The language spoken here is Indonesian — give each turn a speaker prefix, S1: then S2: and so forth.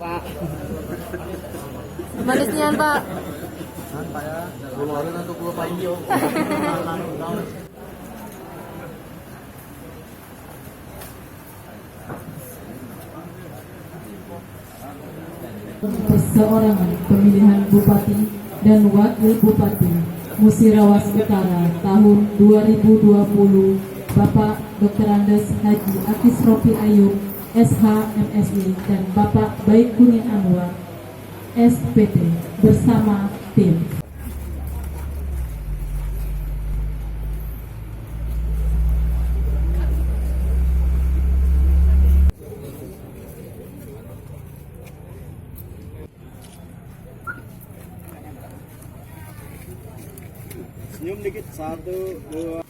S1: Pak. Manis niyan, Pak.
S2: Pak ya, keluarin untuk pulau Panjo.
S3: Perseorangan pemilihan Bupati dan Wakil Bupati Musirawas Utara tahun 2020 Bapak Dr. Andes Haji Akis Rofi Ayub SH MSI dan Bapak Baikunin Anwar SPT bersama tim.
S2: Senyum dikit, 1, 2.